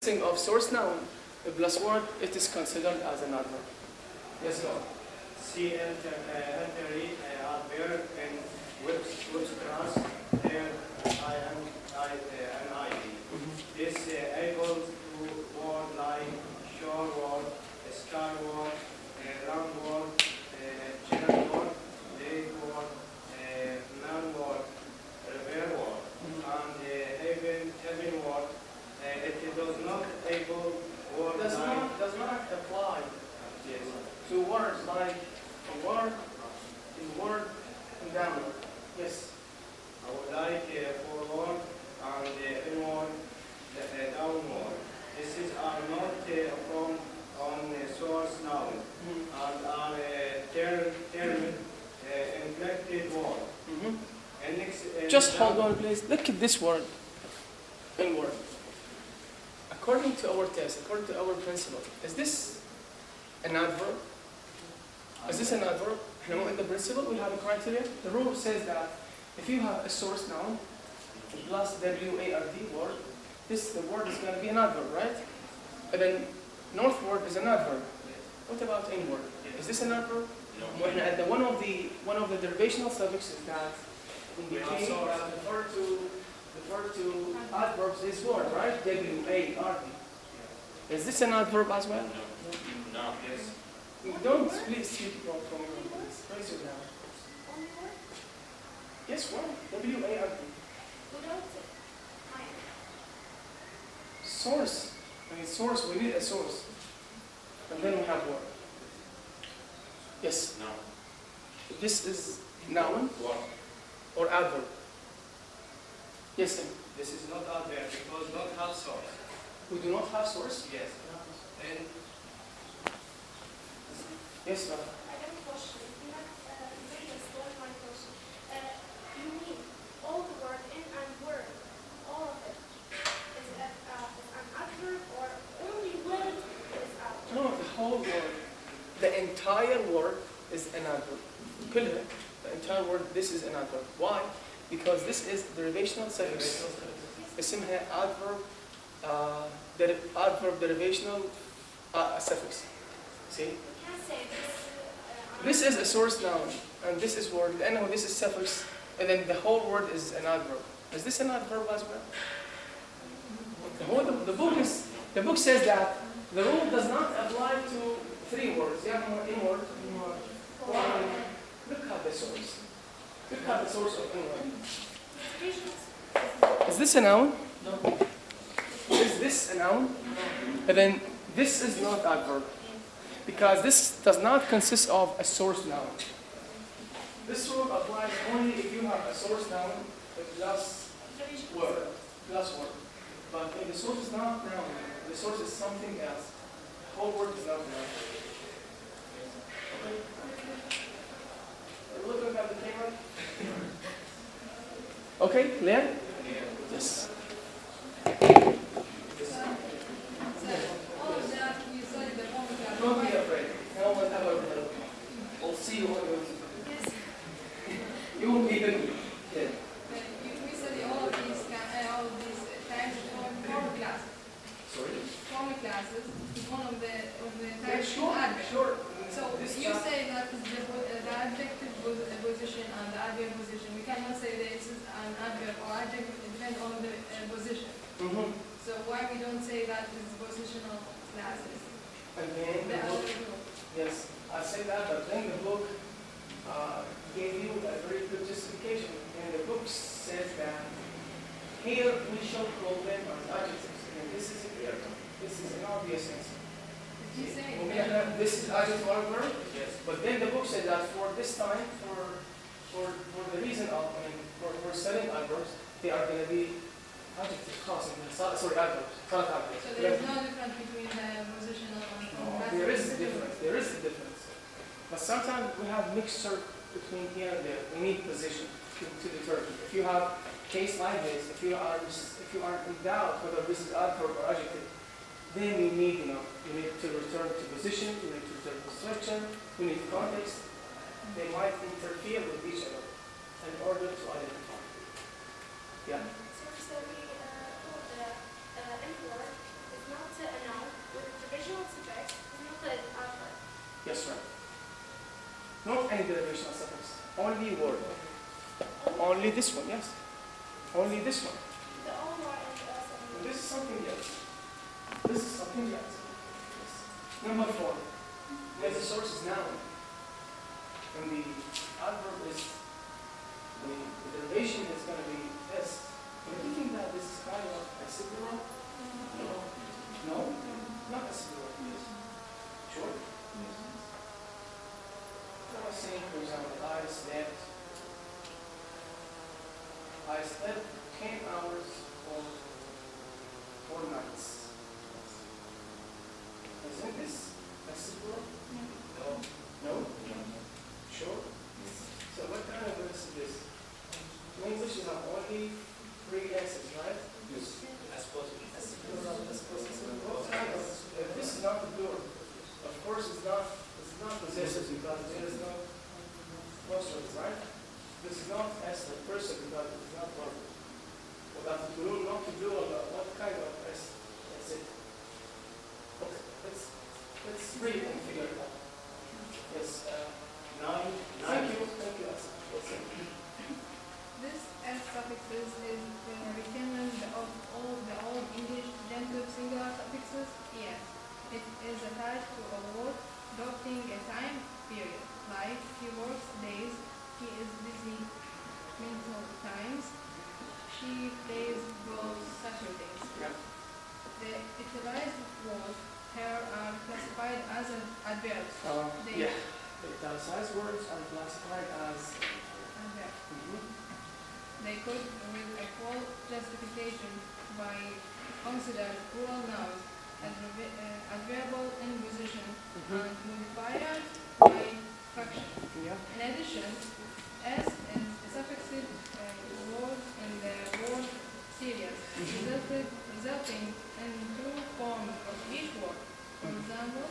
of source noun plus word, it is considered as an adverb. Yes, go on. See entry adverb in which class there I am an ID. This able to word like shore word, sky word, land word, channel word, lake word, man word, river word, and heaven word. It does not able word does not apply to words like a word, and downward. Yes. I would like forward and inward, downward. This is are not from on source noun and are term inflected word. Just hold on, please. Look at this word. Inward. According to our test, according to our principle, is this an adverb? Is this an adverb? In the principle, we have a criteria. The rule says that if you have a source noun plus W-A-R-D word, the word is going to be an adverb, right? And then northward is an adverb. What about inward? Is this an adverb? No. And one of the derivational suffixes that indicate refer to adverbs is word, right? W-A-R-D. Is this an adverb as well? No. Yes. Don't please speak from your voice. Raise your hand. Yes, word. W-A-R-D. Source. Source, we need a source. And then we have word. Yes. No. This is noun or adverb. Yes, sir. This is not adverb because not have source. We do not have source? Yes. And yes, sir. I have a question. You have very explained my question. You mean all the word in and word, all of it, is an adverb or only word is adverb? No, the whole word. The entire word is an adverb. كلها. The entire word, this is an adverb. Why? Because this is derivational suffix. اسمها adverb adverb derivational suffix. See? This is a source noun, and this is word. And this is suffix, and then the whole word is an adverb. Is this an adverb as well? The book says that the rule does not apply to 3 words. You have inward, look at the source. Look at the source of inward. Is this a noun? No. Is this a noun? And then this is not adverb. Because this does not consist of a source noun. This rule applies only if you have a source noun plus word. But if the source is not noun, the source is something else. The whole word is not noun. Okay? Are you looking at the camera? Okay, Leah? Yes. Don't be afraid. No one ever will. We'll see you when you will be good. Yeah. We study all of these types of formal classes. Sorry? Formal classes is one of the types Sure, of adverb. sure. So you say that the adjective position and the adverb position, we cannot say that this is an adverb or adjective, it depends on the position. So why we don't say that it's positional classes? Again, the book, yes, I say that, but then the book gave you a very good justification. And the book says that here we shall call them as adjectives. And this is clear. This is an obvious answer. This is adjective or verb. Yes. But then the book said that for this time, for the reason of, for studying adverbs, they are going to be adjectives. Sorry, adverbs. Not adverbs. So there is no difference between positional and there is a difference. There is a difference. But sometimes we have mixture between here and there. We need position to determine. If you have a case like this, if you are in doubt whether this is adverb or adjective, then you need to return to position. You need to return to structure. You need context. They might interfere with each other in order to identify. Yeah. So we told the import is not Yes, right. Not any derivation of suffix. Only word. Only this one, yes. Only this one. The all are in the And this is something else. This is something else. Yes. Number 4. When the source is noun, and the adverb is the derivation is going to be s. Do you think that this is kind of a plural? No? Not a plural. Sure? I was saying, for example, I slept 10 hours or 4 nights. Isn't this a plural? No. No? Sure? So what kind of verse is this? In English you have only 3 S's, right? Yes. As possible. What kind of, this is not the plural. Of course it's not possessive because there is no apostrophe, right? This is not S like person because it is not verb. Without the plural, not the plural, what kind of S is it? Okay, let's read and figure it out. Yes, 9. Thank you. This S suffixes is recurrent of all the Old English genitive singular suffixes es. It is attached to a word denoting a time period, like he works days, he is busy mental times, she plays golf Saturdays. Yeah. The utilized words here are classified as adverbs. Yeah. The italicized words are classified as Adverbs. They could, with a full justification, by considered plural nouns adverbial in position and modifiers by fraction. Yeah. In addition, S is a suffixed word in the word series, resulting in 2 forms of each word. For example,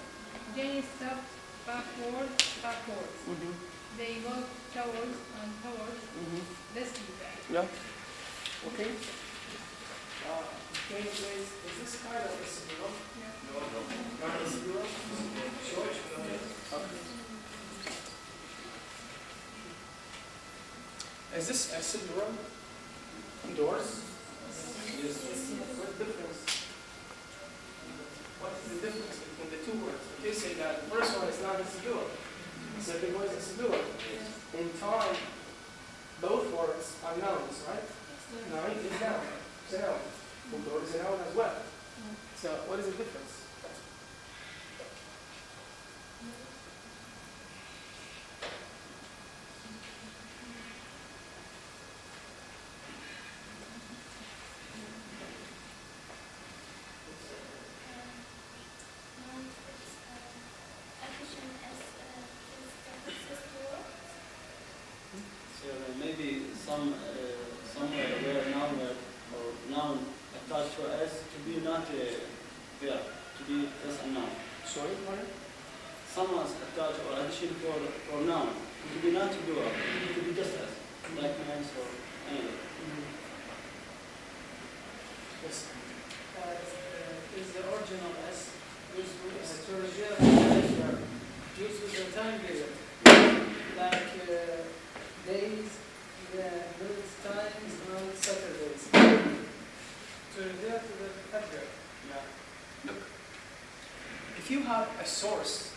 Jenny stepped backwards. They walked towards and towards this feedback. Yeah. Okay. Okay, please. Is this kind of a plural? Yeah. Not a plural? Sure. Okay. Is this a plural? Doors? Yes. What difference? What is the difference between the 2 words? If you say that the first one is not a plural, the second one is a plural. In time, both words are nouns, right? Night is noun. It's a noun. Door is a noun as well. So what is the difference? So maybe somewhere where noun or noun attached to S to be not a verb, to be just a noun. Sorry, Mario? Someone's attached or addition for noun to be not plural, to be just S, like nice or anything. Yes. Is the original S used to reserve the used with the time period, like days, minutes, times, and Saturdays, to refer to the adverb. Yeah. Look, if you have a source,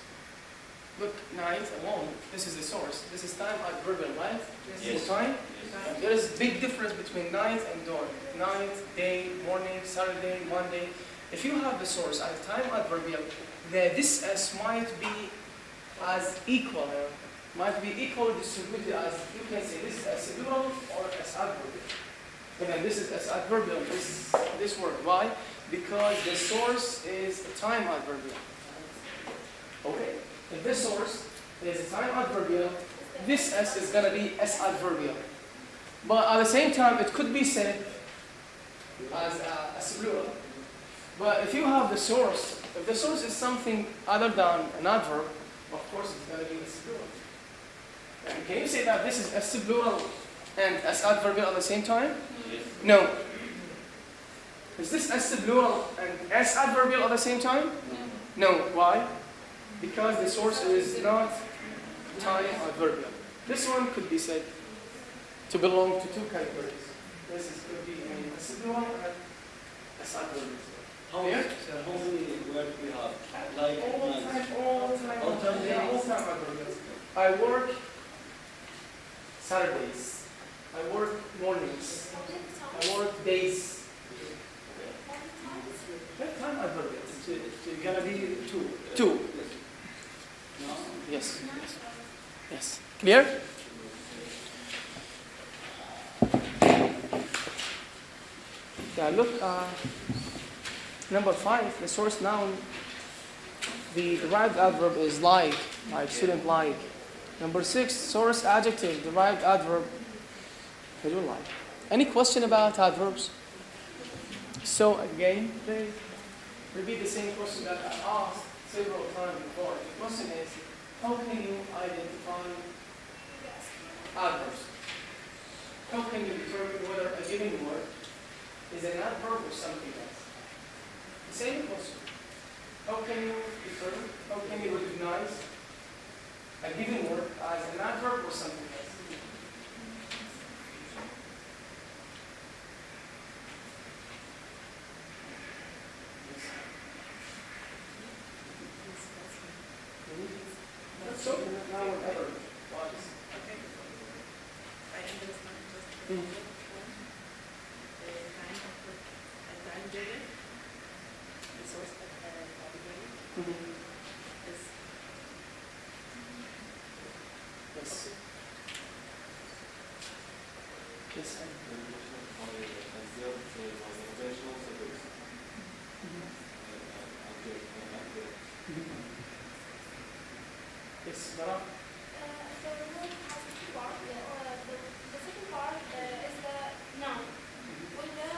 look, night alone, this is the source. This is time adverbial, right? Yes. Time. Time. There is a big difference between night and dawn. Night, day, morning, Saturday, Monday. If you have the source at time adverbial, this S might be as equal, might be equally distributed as, you can say this is as plural or as adverbial. And then this is as adverbial, this word. Why? Because the source is a time adverbial. Okay? If this source is a time adverbial, this S is going to be S adverbial. But at the same time, it could be said as plural. But if you have the source, if the source is something other than an adverb, of course it's going to be S plural. And can you say that this is S plural and S adverbial at the same time? Yes. No. Is this S plural and S adverbial at the same time? No. Why? because the source is not time adverbial. This one could be said to belong to two categories. This is could be a residual and a adverbial. How Yeah. many words we have? Like All months. time Alternate adverbials. I work Saturdays. I work mornings. I work days. That time adverbials. It's gonna be two. Two. No? Yes. Yes. Clear? Yeah, look, number 5, the source noun, the derived adverb is like student like. Number 6, source adjective, derived adverb, فعل like. Any question about adverbs? So again, they repeat the same question that I asked several times before. The question is, how can you identify adverbs? How can you determine whether a given word is an adverb or something else? The same question. How can you determine, how can you recognize a given word as an adverb or something else? So, now whatever. Yes. Yes. Yes, Mara. The word has two parts. The second part is the noun. With the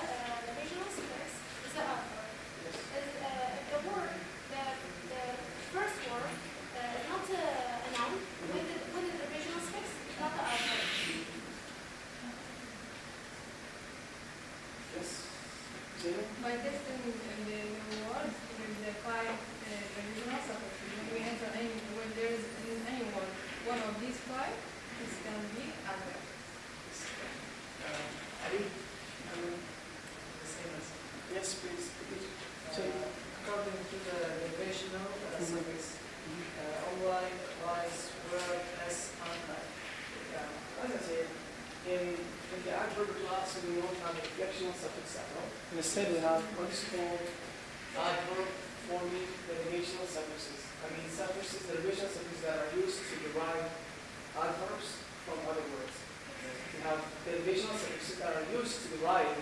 visual suffix is the adverb. The word, the first word is not a noun. With the visual suffix, it's not the adverb. Yes. Zena? By this in the word with the 5 provisional suffixes, when we enter when there is in any word one of these 5, this can be adverb. Ali? The same as Yes, please. according to the divisional suffix, unlike wise word as unlike. As I said, in the adverb class, we don't have a reflectional suffix at all. Instead, we have what is called adverb forming derivational suffixes. I mean, suffixes, derivational suffixes that are used to derive adverbs from other words. We have derivational suffixes that are used to derive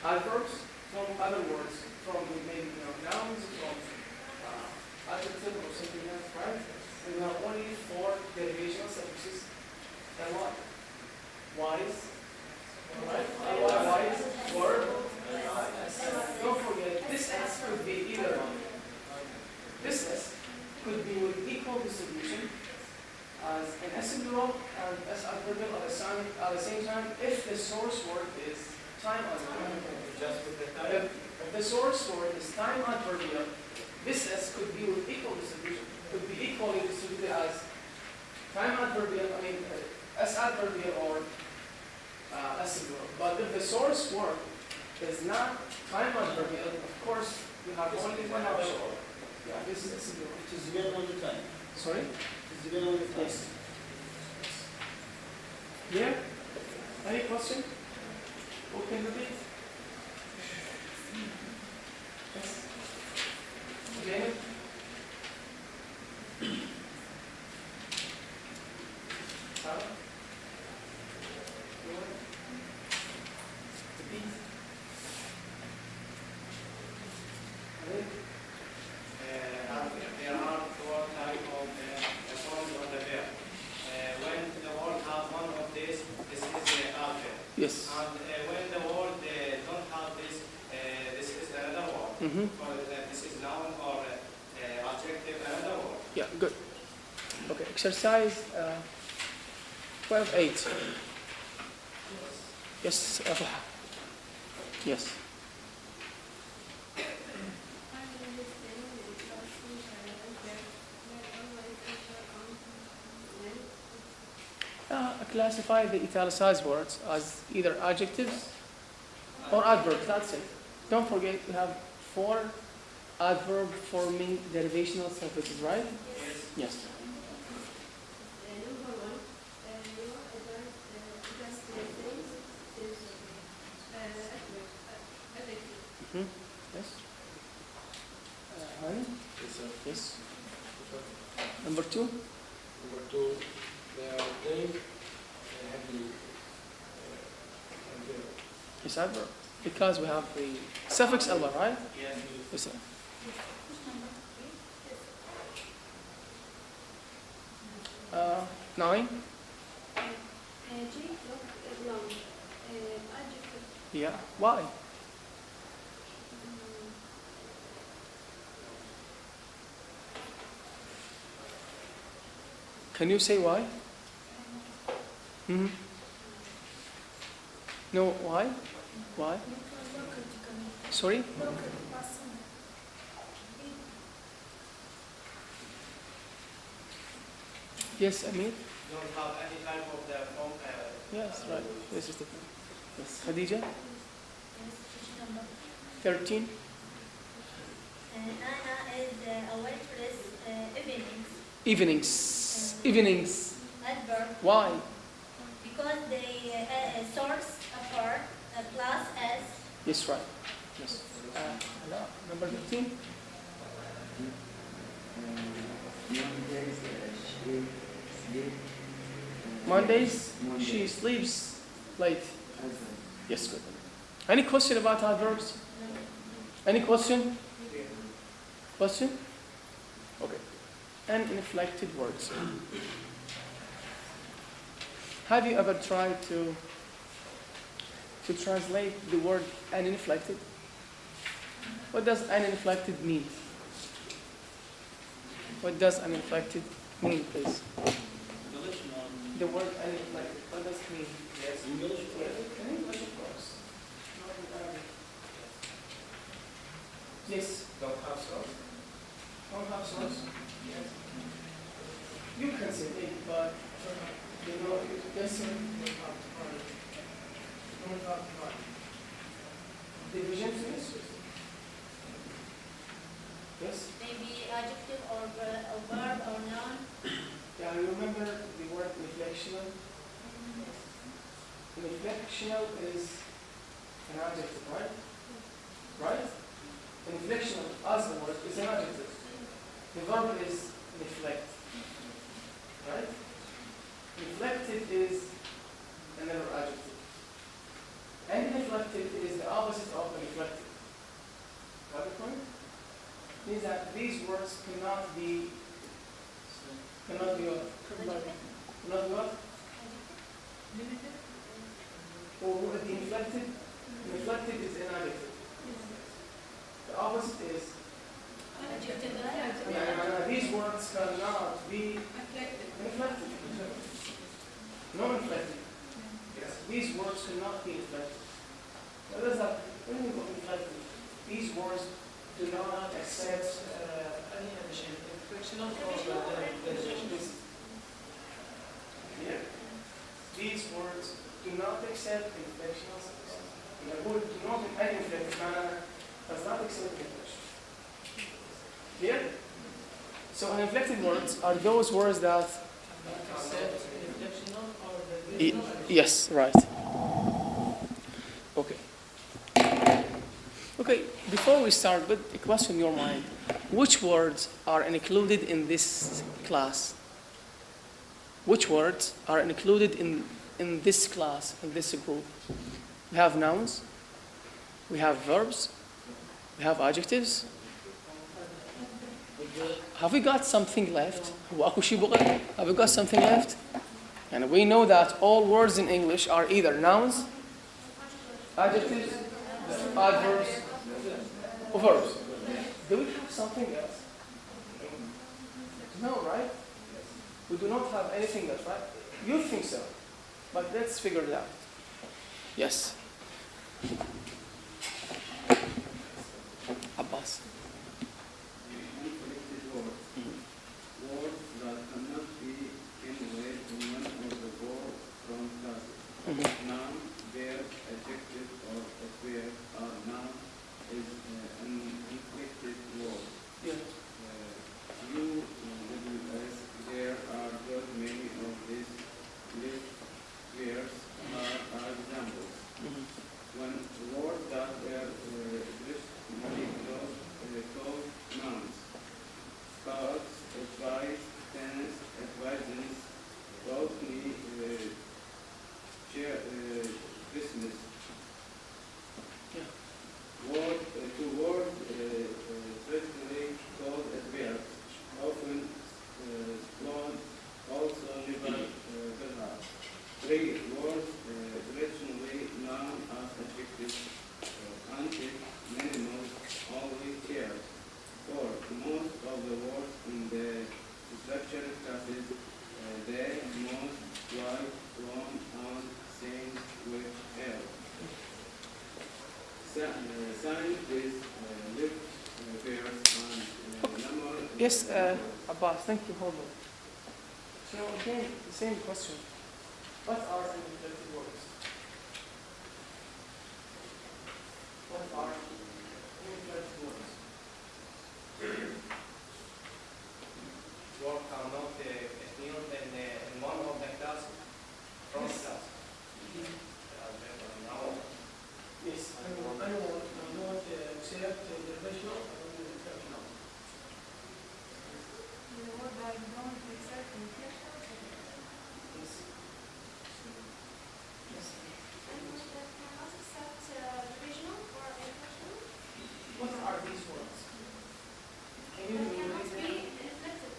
adverbs from other words, from maybe nouns, from adjective or something else, right? And we have only 4 derivational suffixes. And what? Wise, right? Wise, word. Don't forget, this S could be either one. This S could be with equal distribution as an S singular and S adverbial at the same time if the source word is time adverbial. Just with the time. If the source word is time adverbial, this S could be with equal distribution. Could be equally distributed as time adverbial, S adverbial or S singular. But if the source word is not time adverbial, of course, you have only one option. Yeah, this is S singular. It is given all the time. Sorry? It is given all the time. Yes. Yeah? Any question? Who can repeat? Yes. Janet? Sarah? You want to repeat? Ali? There are 4 types of forms of the verb. When the word has one of these, this is the adverb. Yes. And when the word don't have this, this is another word. For this is noun or adjective, another word. Yeah, good. Okay, exercise 12.8. Yes, yes. classify the italicized words as either adjectives or adverbs. That's it. Don't forget we have 4 adverb forming derivational suffixes, right? Yes. Number one, you address the things is adjective. Yes. Honey? Yes, sir. Yes. Number 2. Number 2, they are named heavily. Yes, adverb. Because we have the suffix Allah, right? Yes. Yes, sir. Uh, 9. Adjective. Yeah. Why? Can you say why? No, why? Why? Sorry? Yes, Amir? Don't have any type of the form. Yes, right. This is the thing. Yes. Khadija? 13. Nana is a waitress evenings. Evenings. Adverb Why? because they source apart a class as Yes, right. Yes. Allah. Number 15. Mondays, she sleeps late. Yes, good. Any question about adverbs? Any question? Question? Okay. And inflected words. Have you ever tried to translate the word uninflected? What does uninflected mean? What does uninflected mean, please? English, The word uninflected, what does it mean? yes, English, In English, of course. Not in Arabic. Yes. Don't have source. Don't have source? Yes. You can say it, but you know, yes, sir. Division, yes. Yes. maybe adjective or verb or noun. Yeah, you remember the word reflectional? Reflectional is an adjective, right? Right? Reflectional as a word is an adjective. The verb is reflect. Right? Reflected is another adjective. And reflected is the opposite of reflected. Got the point? Means that these words cannot be what? Cannot be what? Or would it be inflected? Inflected is an adjective. The opposite is these words cannot be inflected. No inflected. Yes. These words cannot be inflected. What does that? When you go inflected, these words do not accept any addition, frictional or derivation. Yeah. These words do not accept inflectional suffixes. The word do not any inflected manner does not accept inflection. Clear? So uninflected words are those words that Except inflectional or the yes, right. Okay. Okay, before we start, but a question in your mind. Which words are included in this class? Which words are included in this class, in this group? We have nouns, we have verbs, we have adjectives. Have we got something left? Have we got something left? And we know that all words in English are either nouns, adjectives, adverbs, or verbs. Do we have something else? No, right? We do not have anything else, right? You think so, but let's figure it out. Yes. Abbas. Words that cannot be anywhere in one of the four Yes, Abbas, thank you. Hold on. So again, the same question. What are uninflected words? What are uninflected words? Work are not appeared in one of the classes. From Yes. class. Yes, I don't accept the professional, I don't accept now. The word that I don't accept in English. yes. Yes. And can I also accept divisional or inflectional? What are these words? Can you That cannot enumerate be them? inflected.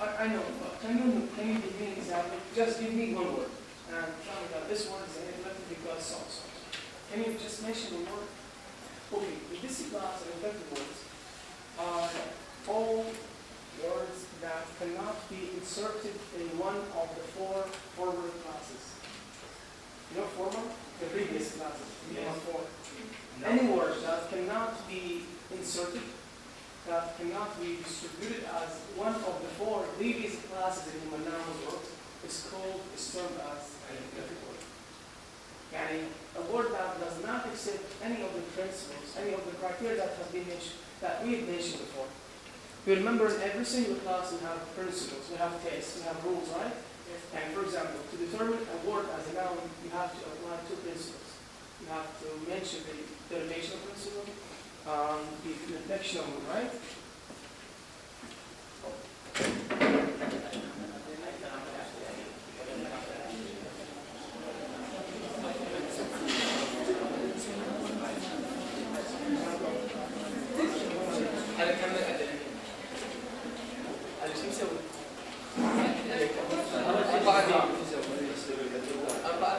I know, but can you give me an example? Just give me one word and tell me that this word is inflected because so. Can you just mention the word? Okay, in this class, inflected words are all words that cannot be inserted in one of the four former classes. You know former? The previous classes. Yes. Four. Any word that cannot be inserted, that cannot be distributed as one of the four previous classes in human nouns word is termed as an inflected word. Yani, a word that does not accept any of the principles, any of the criteria that have been mentioned, that we have mentioned before. You remember in every single class we have principles, we have tests, we have rules, right? And for example, to determine a word as a noun, you have to apply two principles. You have to mention the relational principle, the inflectional one, right? هذا كمل أديان. هذا شو يسوي؟ أربعة دي. أربعة.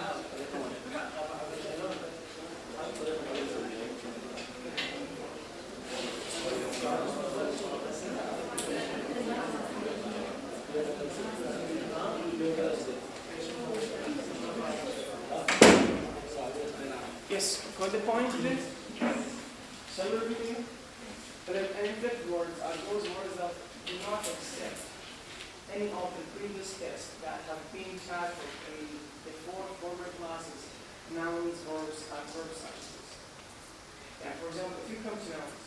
Yes, got the point, please? Shall we repeat it? But inflected words are those words that do not accept any of the previous tests that have been tackled in the four former classes, nouns, verbs, and verb substances. Yeah, for example, if you come to nouns,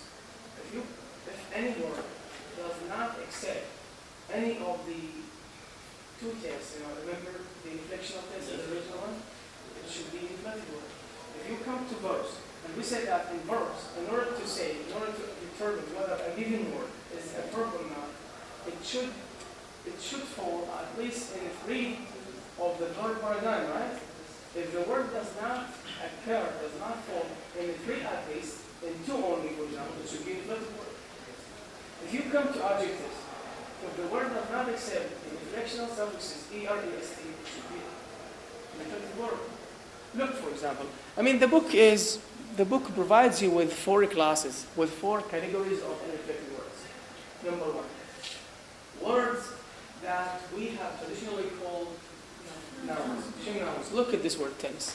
if any word does not accept any of the two tests, remember the inflectional test and the original one, it should be an inflected word. If you come to verbs, and we say that in verbs, in order to determine whether a given word is a verb or not, it should fall at least in 3 of the verb paradigm, right? If the word does not occur, does not fall in 3 at least, in 2 only, for example, it should be an inflected word. If you come to adjectives, if the word does not accept the inflectional suffixes er-est, it should be an inflected word. Look, for example, the book provides you with 4 classes, with 4 categories of uninflected words. Number 1, words that we have traditionally called nouns. Nouns. Look at this word tense.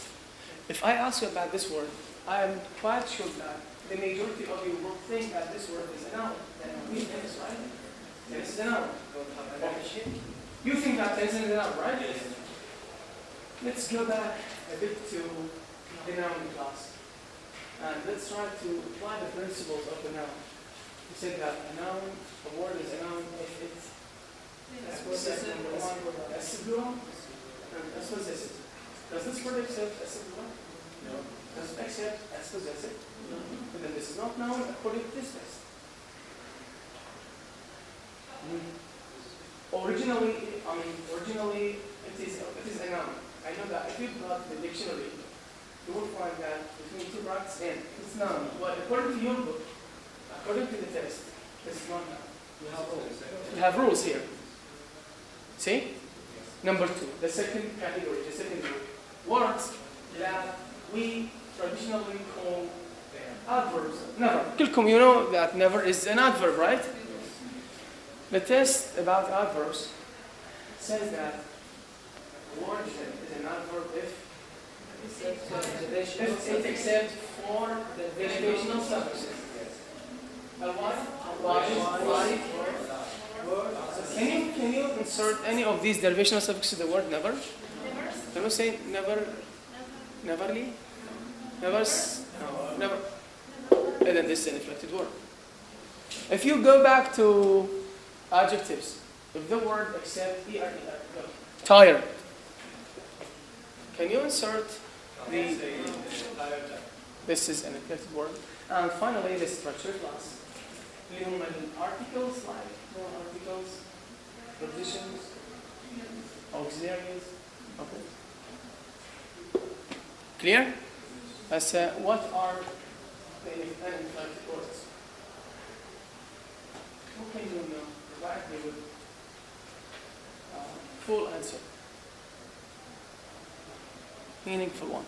If I ask you about this word, I am quite sure that the majority of you will think that this word is a noun. We tense, right? Tense is a noun. Okay. You think that tense is a noun, right? Yes. Let's go back a bit to the noun class. And let's try to apply the principles of the noun. We said that a word is a noun if it's possessive, plural, and possessive. Does this word accept as plural? No. Does it accept as possessive? No. But then this is not noun according to this test. Originally it is a noun. I know that if you got the dictionary, you will find that between 2 brackets and it's noun. But according to your book, according to the test, this is not noun. We have rules here. See? Number 2, the second category, the second group. Words that we traditionally call adverbs. Never. Kilkum, you know that never is an adverb, right? The test about adverbs says that a word is an adverb if it accepts 4 derivational suffixes. Why? can you insert any of these derivational suffixes to the word never? Can you say never, neverly? Never, no, never. And then this is an inflected word. If you go back to adjectives, if the word except tired, can you insert the, this is an inflected word. And finally, the structure class. Articles like non-articles, prepositions, auxiliaries. Okay. Clear? As what are the inflected words? Who can you provide me with full answer? Meaningful one.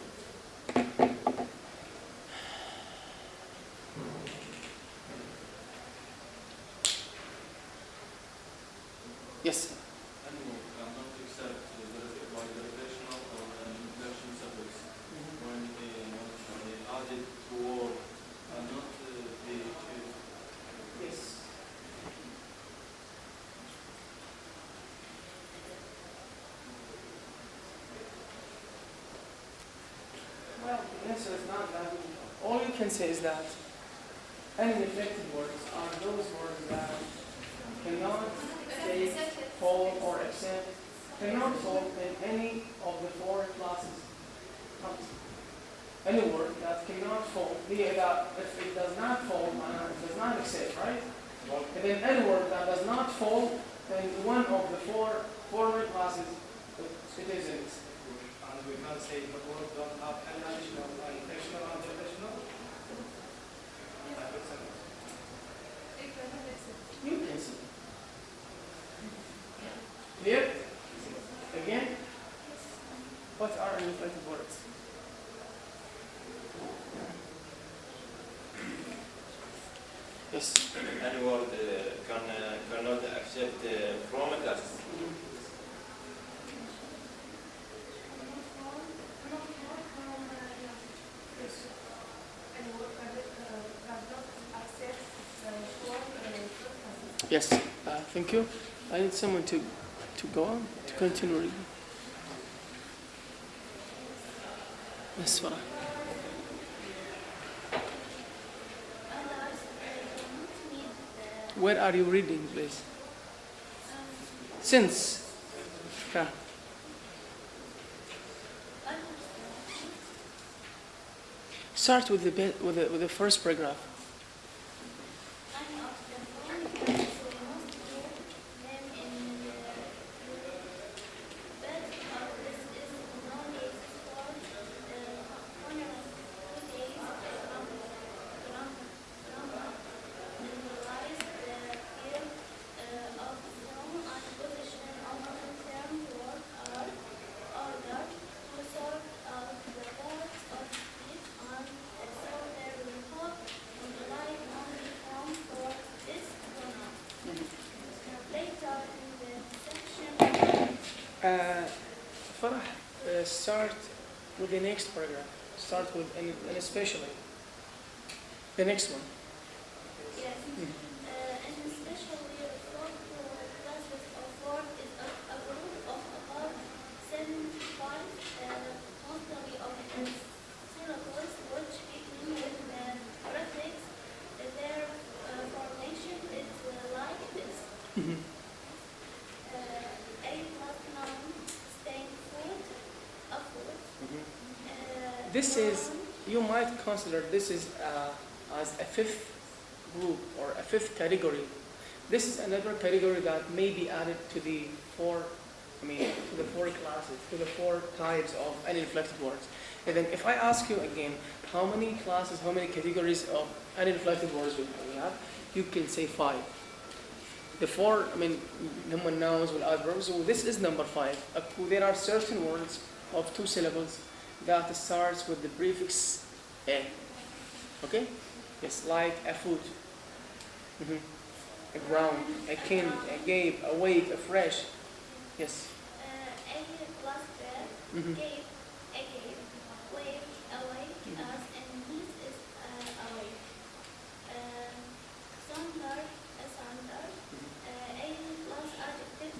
Yes. Animal cannot accept by derivational or inflection suffix when they add it to word and not be choose. Yes. Well, the answer is not that. All you can say is that any inflected words are those words that cannot take, fall, or accept, cannot fall in any of the four classes. Any word that cannot fall, that if it does not fall, it does not accept, right? And then any word that does not fall in one of the four former classes, it isn't. And we can't say the word don't have any additional, inflectional, and derivational. You can see. Clear? Again? What are inflected words? Yes. Any word cannot accept from a class. Yes. Thank you. I need someone to go on, to continue reading. Yes, Farah. Where are you reading, please? Since. Yeah. Start with the first paragraph. Start with the next paragraph. Start with, and especially the next one. Yes. And especially the fourth classes of word is a group of about 75 mostly of syllables which begin with prefix. Their formation is like this. A plus noun, staying food, a food. This is, you might consider this is as a fifth group or a fifth category. This is another category that may be added to the four classes, to the four types of uninflected words. And then if I ask you again, how many classes, how many categories of uninflected words do we have? You can say 5. The four, human nouns with adverbs, so this is number 5. There are certain words of 2 syllables that starts with the prefix a. Okay? Yes, like a food, a ground, a kin, a gave, awake, a fresh. Yes. A plus verb, gave, a gave, wake, awake, as, and this is awake. Thunder, a thunder. A plus adjective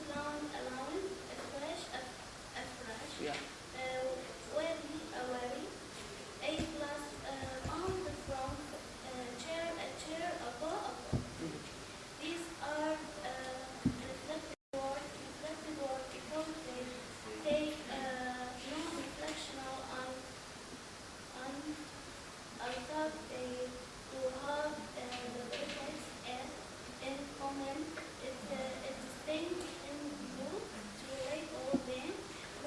moment it distinct in view to label them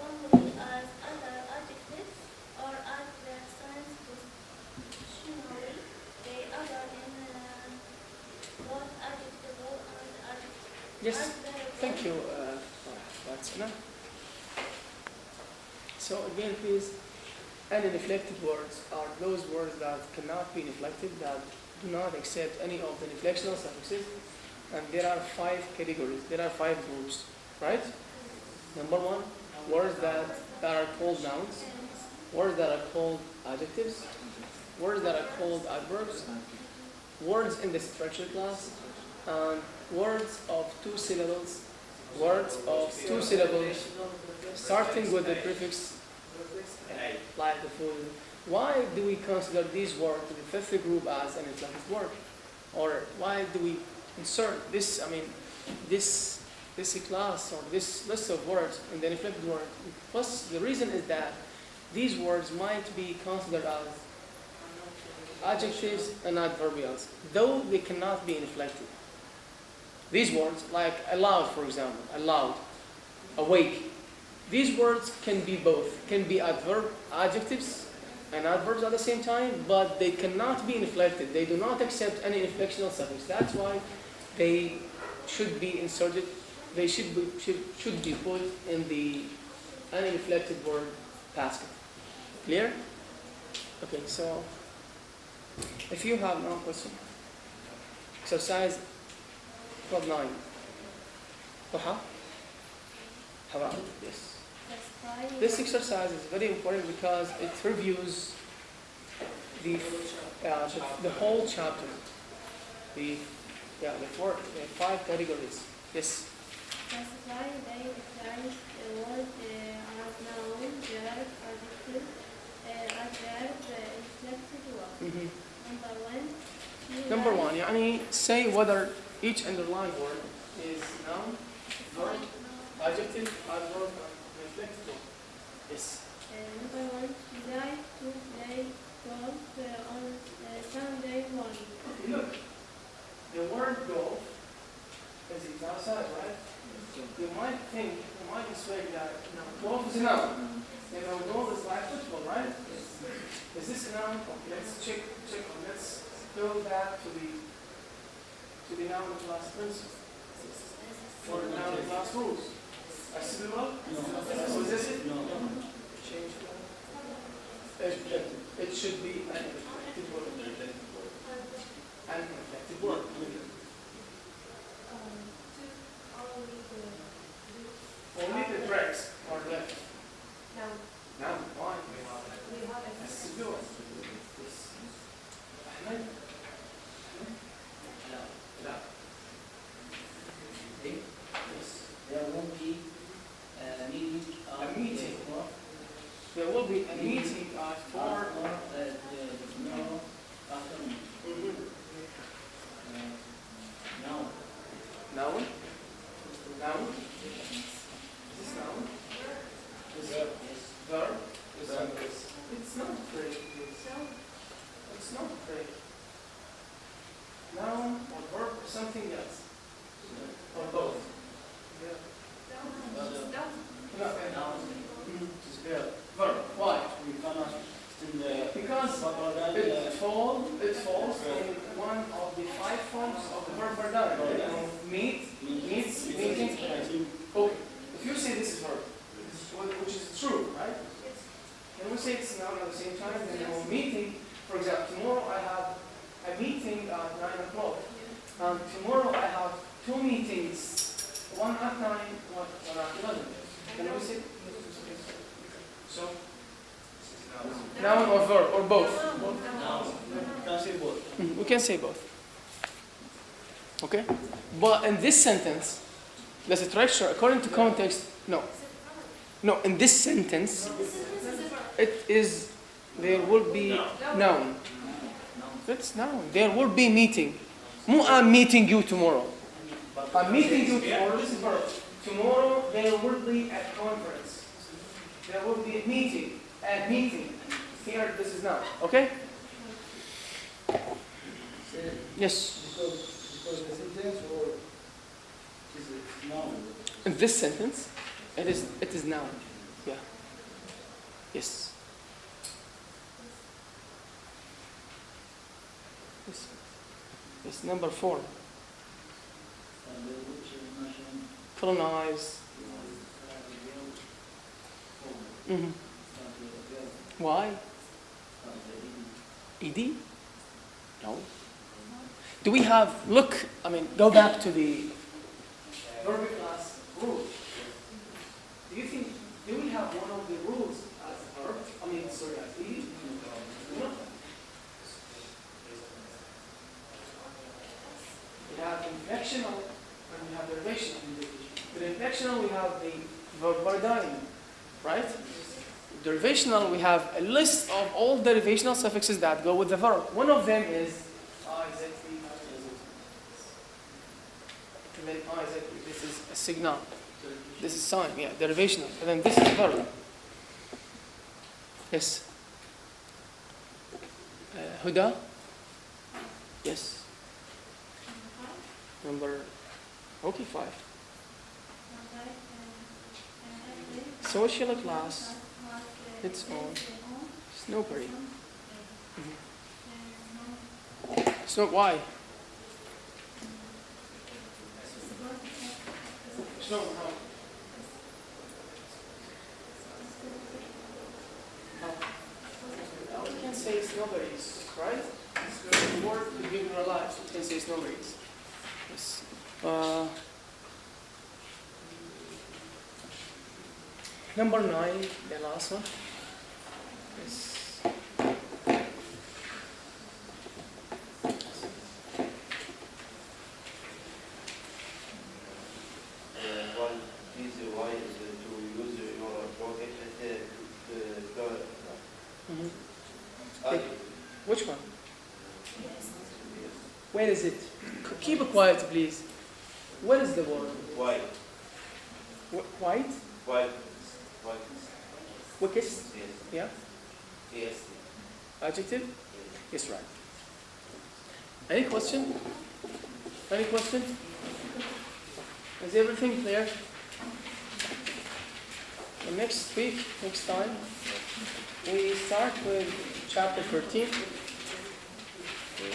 only as other adjectives or as their signs positionally. They other in both adjectival and adjective. Yes, thank you. That's enough. So again, please, any inflected words are those words that cannot be inflected, that do not accept any of the inflectional suffixes. And there are 5 categories, there are 5 groups, right? Number 1, words that are called nouns, words that are called adjectives, words that are called adverbs, words in the structure class, and words of 2 syllables, words of 2 syllables, starting with the prefix like the food. Why do we consider these words in the 5th group as an inflected word? Or why do we insert this, this class or this list of words in the inflected word? Plus, the reason is that these words might be considered as adjectives and adverbials, though they cannot be inflected. These words, like allowed, for example, allowed, awake, these words can be both, can be adjectives and adverbs at the same time, but they cannot be inflected. They do not accept any inflectional suffix. That's why they should be inserted, they should be put in the uninflected word basket. Clear? Okay, so if you have no question, exercise 12-9. How about this? This exercise is very important because it reviews the whole chapter, the 5 categories. Yes. Classify the declines word as noun, verb, adjective, adverb, inflected word. Number 1, يعني say whether each underlined word is noun, verb, adjective, adverb, and inflected word. Yes. Number 1, she liked to play golf on Sunday morning. Look, the word golf is outside, right? You might persuade that golf is a noun. Golf is like football, right? Is this a noun? Okay, let's check. Let's go back to the noun class principle or the noun class rules. Acceptable? No. Possessive? No. Change it. It should be an inflected word. An inflected word. Only the dregs are left. Now, why? Let's do it. Ahmed? No. Yes. There won't be a meeting. There will be a meeting at 4 tomorrow afternoon. Now. Noun? Noun? Is this noun? Yes. Verb? It's not phrase. It's not phrase. Noun or verb or something else? Or both? Verb. Why? Because it falls in one of the 5 forms of the verb verdana. Meet, meets, meeting. Okay. If you say this is verb, which is true, right? Can we say it's noun at the same time? Then meeting, for example, tomorrow I have a meeting at 9 o'clock. Tomorrow I have 2 meetings, one at 9, one at 11. Can we say? So, noun or verb or both? Can say both. We can say both. Okay? But in this sentence, the structure, according to context, no. No, in this sentence, it is, there will be noun. It's noun. There will be meeting. I'm meeting you tomorrow. I'm meeting you tomorrow. This is verb. Tomorrow there will be a conference. There will be a meeting. A meeting. Here, this is noun. Okay? Yes. Because the sentence or in this sentence, it is noun. Yeah. Yes. Yes. Yes. Number 4. Colonize. Mm-hmm. Why? ED? No. Do we have, look, I mean, go back to the verb class rules. Do you think, do we have one of the rules as verb? I mean, sorry, as ED? No. We have inflectional and we have derivational. With inflectional, we have the verb paradigm, right? Derivational, we have a list of all derivational suffixes that go with the verb. One of them is I-Z-T. And then I-Z-T. This is a signal. This is sign, yeah, derivational. And then this is verb. Yes. Huda? Yes. Number, okay, 5. Social class, its own. Snowberry. Snow, why? Snow, how? Now we can say snowberries, right? It's the word to give our lives. We can say snowberries. Yes. Number 9, the last one. Yes. Why is it to use your project Which one? Where is it? Keep it quiet, please. What is the word? Why? White? Why? Why? Quickest? Yes. Yeah. Yes. Adjective? Yes, right. Any question? Any question? Is everything clear? And next week, next time, we start with chapter 13.